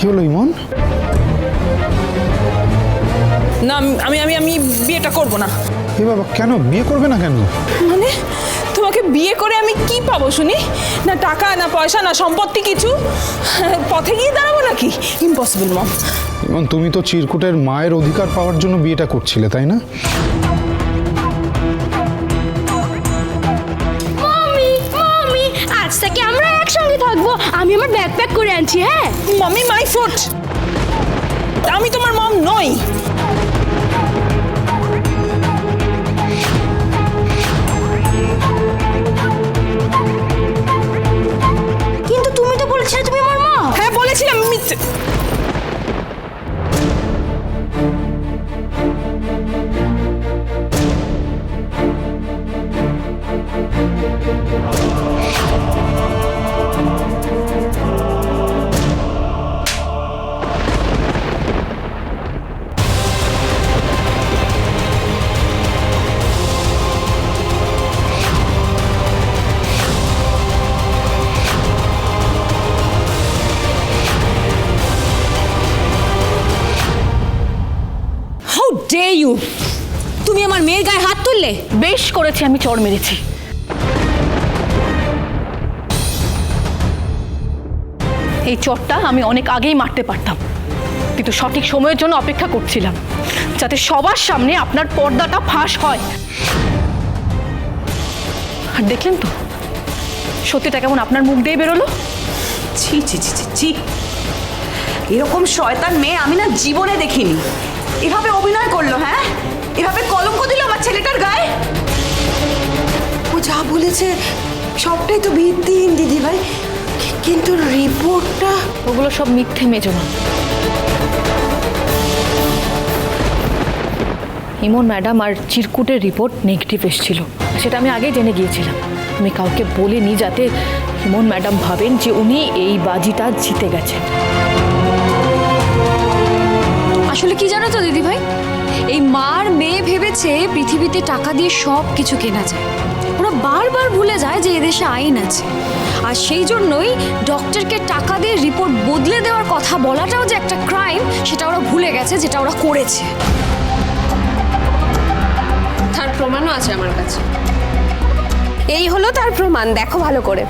হলো ইমন? না আমি আমি আমি বিয়েটা করব না। এ বাবা, কেন বিয়ে করবে না কেন? মানে তোমাকে বিয়ে করে আমি কি পাবো শুনি? না টাকা, না পয়সা, না সম্পত্তি, কিছু। পথে গিয়ে দাঁড়াবো নাকি? ইম্পসিবল মম। ইমন, তুমি তো চিরকুটের মায়ের অধিকার পাওয়ার জন্য বিয়েটা করছিলে, তাই না? মামি মামি, আজ থেকে আমরা একসঙ্গে থাকবো। আমি আমার ব্যাগ প্যাক করে আনছি। হ্যাঁ মামি, মাই ফুট। আমি তোমার মম নই। কিন্তু তুমি তো বলেছিলে তুমি আমার মা। হ্যাঁ বলেছিলাম। মিথ্যে। How dare you! তুমি আমার মেয়ের গায়ে হাত তুললে। বেশ করেছি, আমি চড় মেরেছি। এই চড়টা আমি অনেক আগেই মারতে পারতাম, কিন্তু সঠিক সময়ের জন্য অপেক্ষা করছিলাম, যাতে সবার সামনে আপনার পর্দাটা ফাঁস হয়। আর দেখলেন তো সত্যিটা কেমন আপনার মুখ দিয়ে বেরোলো। ছি ছি ছি ছি ছি, এরকম শয়তান মেয়ে আমি না জীবনে দেখিনি। এভাবে অভিনয় করলো, হ্যাঁ, এভাবে কলঙ্ক দিল আমার ছেলেটার গায়ে। ও যা বলেছে সবটাই তো ভিত্তিহীন দিদি ভাই, কিন্তু রিপোর্টটা। ওগুলো সব মিথ্যে মেজনা। ইমন ম্যাডাম আর চিরকুটের রিপোর্ট নেগেটিভ এসেছিল, সেটা আমি আগে জেনে গিয়েছিলাম। আমি কাউকে বলিনি, যাতে ইমন ম্যাডাম ভাবেন যে উনি এই বাজিটা জিতে গেছেন। আসলে কি জানো তো দিদি ভাই, এই মার মেয়ে ভেবেছে পৃথিবীতে টাকা দিয়ে সব কিছু কেনা যায়। ওরা বারবার ভুলে যায় যে এদেশে আইন আছে, আর সেই জন্যই ডক্টরকে টাকা দিয়ে রিপোর্ট বদলে দেওয়ার কথা বলাটাও যে একটা ক্রাইম, সেটা ওরা ভুলে গেছে, যেটা ওরা করেছে। তার প্রমাণও আছে আমার কাছে। এই হলো তার প্রমাণ, দেখো ভালো করে।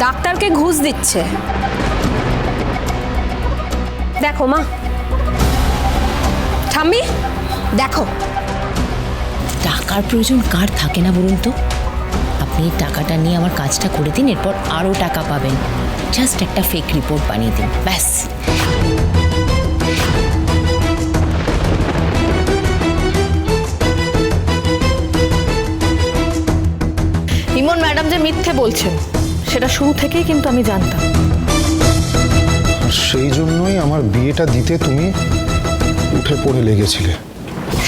ডাক্তারকে ঘুষ দিচ্ছে, দেখো মা। ঠাম্মি দেখো। টাকার প্রয়োজন কার থাকে না বলুন তো? আপনি এই টাকাটা নিয়ে আমার কাজটা করে দিন, এরপর আরও টাকা পাবেন। জাস্ট একটা ফেক রিপোর্ট বানিয়ে দিন, ব্যাস। ইমন ম্যাডাম যে মিথ্যে বলছেন সেটা শুরু থেকেই কিন্তু আমি জানতাম। সেই জন্যই আমার বিয়েটা দিতে তুমি উঠে পড়ে লেগেছিলে।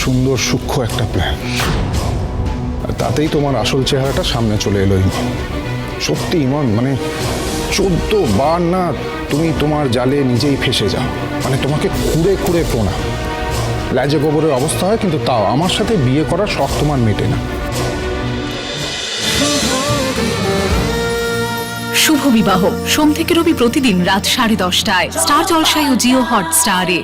সুন্দর সূক্ষ্ম একটা প্ল্যান, আর তাতেই তোমার আসল চেহারাটা সামনে চলে এলো ইমন। সত্যি ইমন, মানে 14 বার না তুমি তোমার জালে নিজেই ফেসে যাও। মানে তোমাকে খুঁড়ে খুঁড়ে পোনা লাজে গোবরের অবস্থা হয়, কিন্তু তাও আমার সাথে বিয়ে করার শখ তোমার মেটে না। শুভ বিবাহ সোম থেকে রবি প্রতিদিন রাত 10:30টায় স্টার জলসায় ও জিও হটস্টারে।